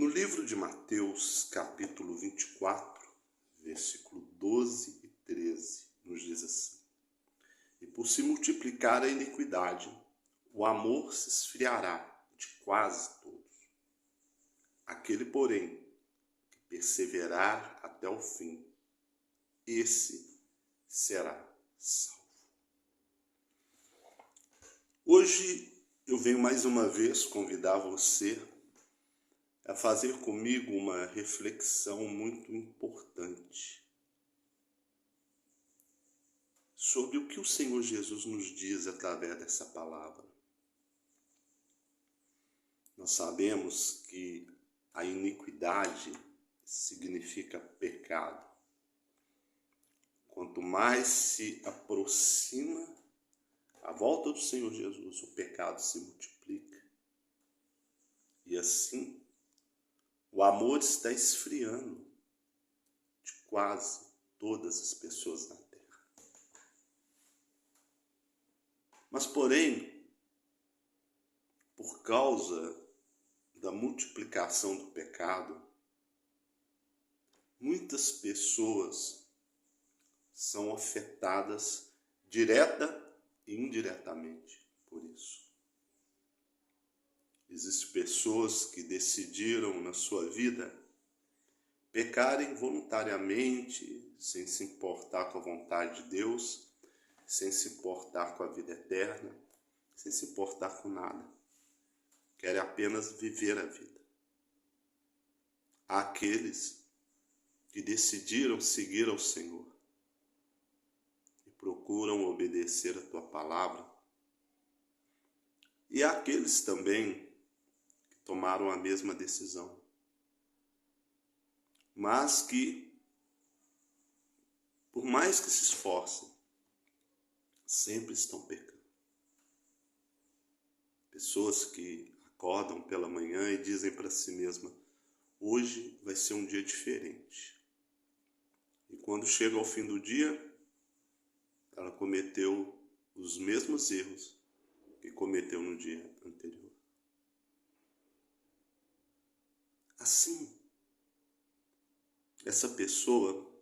No livro de Mateus, capítulo 24, versículo 12 e 13, nos diz assim: E por se multiplicar a iniquidade, o amor se esfriará de quase todos. Aquele, porém, que perseverar até o fim, esse será salvo. Hoje eu venho mais uma vez convidar você a fazer comigo uma reflexão muito importante sobre o que o Senhor Jesus nos diz através dessa palavra. Nós sabemos que a iniquidade significa pecado. Quanto mais se aproxima a volta do Senhor Jesus, o pecado se multiplica. E assim, o amor está esfriando de quase todas as pessoas na terra. Mas, porém, por causa da multiplicação do pecado, muitas pessoas são afetadas direta e indiretamente por isso. Existem pessoas que decidiram na sua vida pecarem voluntariamente, sem se importar com a vontade de Deus, sem se importar com a vida eterna, sem se importar com nada. Querem apenas viver a vida. Há aqueles que decidiram seguir ao Senhor e procuram obedecer a tua palavra. E há aqueles também que tomaram a mesma decisão, mas que, por mais que se esforcem, sempre estão pecando. Pessoas que acordam pela manhã e dizem para si mesma: hoje vai ser um dia diferente. E quando chega ao fim do dia, ela cometeu os mesmos erros que cometeu no dia anterior. Assim, essa pessoa,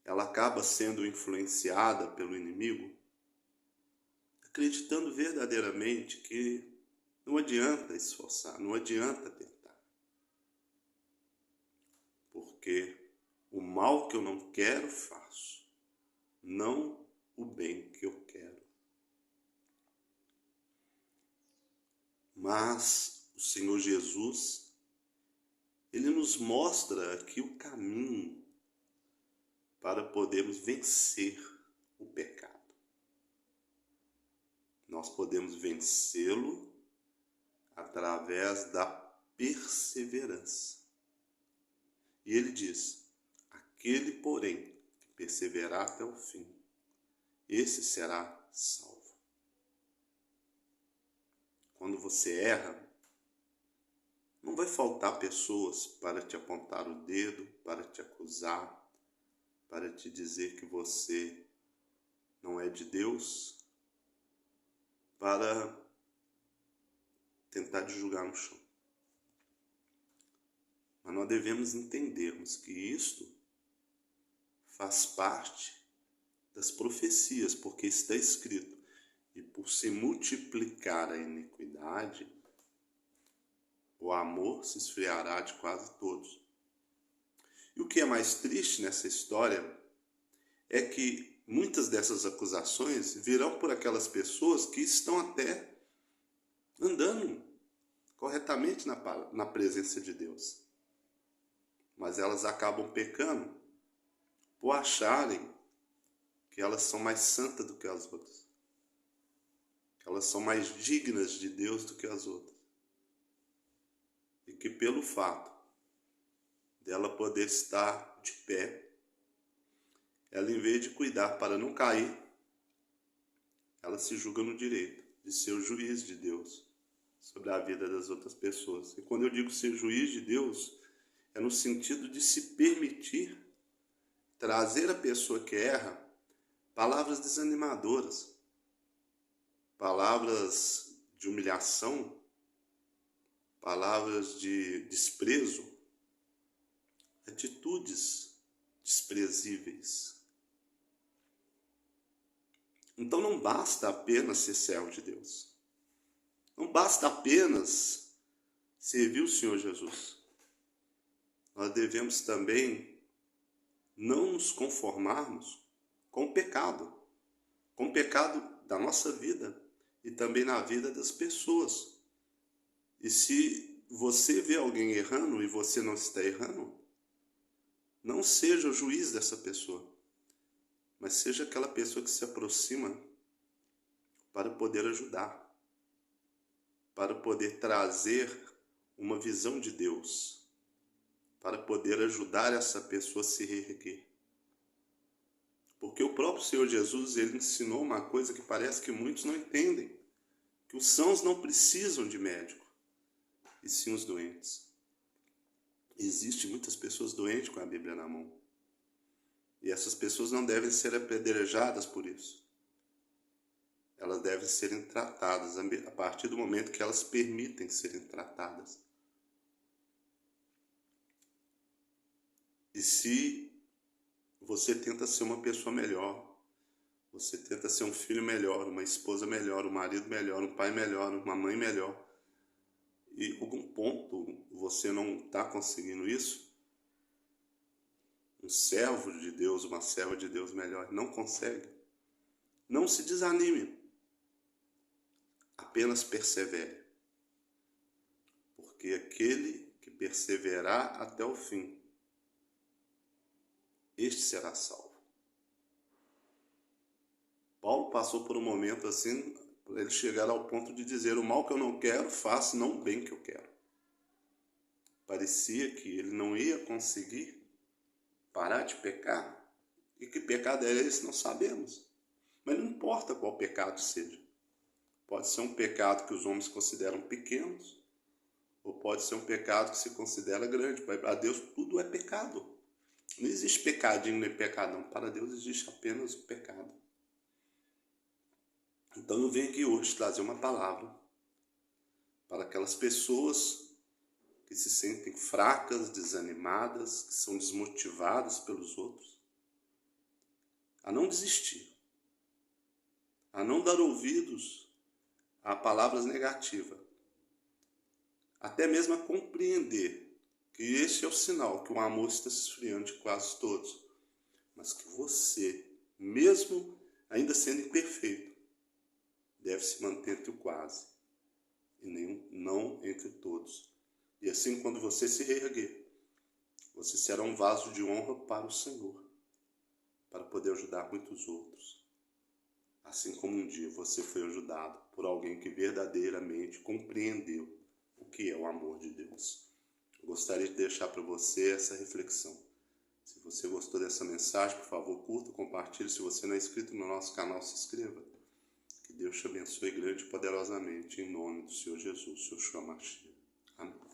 ela acaba sendo influenciada pelo inimigo, acreditando verdadeiramente que não adianta esforçar, não adianta tentar. Porque o mal que eu não quero, faço, não o bem que eu quero. Mas o Senhor Jesus, Ele nos mostra aqui o caminho para podermos vencer o pecado. Nós podemos vencê-lo através da perseverança. E ele diz: aquele, porém, que perseverar até o fim, esse será salvo. Quando você erra, não vai faltar pessoas para te apontar o dedo, para te acusar, para te dizer que você não é de Deus, para tentar te julgar no chão. Mas nós devemos entendermos que isto faz parte das profecias, porque está escrito: e por se multiplicar a iniquidade, o amor se esfriará de quase todos. E o que é mais triste nessa história é que muitas dessas acusações virão por aquelas pessoas que estão até andando corretamente na presença de Deus. Mas elas acabam pecando por acharem que elas são mais santas do que as outras, que elas são mais dignas de Deus do que as outras. E que pelo fato dela poder estar de pé, ela, em vez de cuidar para não cair, ela se julga no direito de ser o juiz de Deus sobre a vida das outras pessoas. E quando eu digo ser juiz de Deus, é no sentido de se permitir trazer à pessoa que erra palavras desanimadoras, palavras de humilhação, palavras de desprezo, atitudes desprezíveis. Então não basta apenas ser servo de Deus. Não basta apenas servir o Senhor Jesus. Nós devemos também não nos conformarmos com o pecado da nossa vida e também na vida das pessoas. E se você vê alguém errando e você não está errando, não seja o juiz dessa pessoa, mas seja aquela pessoa que se aproxima para poder ajudar, para poder trazer uma visão de Deus, para poder ajudar essa pessoa a se reerguer. Porque o próprio Senhor Jesus, ele ensinou uma coisa que parece que muitos não entendem, que os sãos não precisam de médico, e sim os doentes. Existem muitas pessoas doentes com a Bíblia na mão. E essas pessoas não devem ser apedrejadas por isso. Elas devem serem tratadas a partir do momento que elas permitem serem tratadas. E se você tenta ser uma pessoa melhor, você tenta ser um filho melhor, uma esposa melhor, um marido melhor, um pai melhor, uma mãe melhor, e em algum ponto você não está conseguindo isso, um servo de Deus, uma serva de Deus melhor, não consegue. Não se desanime. Apenas persevere. Porque aquele que perseverar até o fim, este será salvo. Paulo passou por um momento assim, para ele chegar ao ponto de dizer: o mal que eu não quero, faço não o bem que eu quero. Parecia que ele não ia conseguir parar de pecar. E que pecado é esse, não sabemos. Mas não importa qual pecado seja. Pode ser um pecado que os homens consideram pequenos, ou pode ser um pecado que se considera grande. Para Deus tudo é pecado. Não existe pecadinho nem pecadão. Para Deus existe apenas o pecado. Então eu venho aqui hoje trazer uma palavra para aquelas pessoas que se sentem fracas, desanimadas, que são desmotivadas pelos outros, a não desistir, a não dar ouvidos a palavras negativas, até mesmo a compreender que este é o sinal que o amor está se esfriando de quase todos, mas que você, mesmo ainda sendo imperfeito, deve se manter entre o quase e não entre todos. E assim, quando você se reerguer, você será um vaso de honra para o Senhor, para poder ajudar muitos outros. Assim como um dia você foi ajudado por alguém que verdadeiramente compreendeu o que é o amor de Deus. Eu gostaria de deixar para você essa reflexão. Se você gostou dessa mensagem, por favor, curta, compartilhe. Se você não é inscrito no nosso canal, se inscreva. Que Deus te abençoe grande e poderosamente, em nome do Senhor Jesus, Yeshua Mashiach. Amém.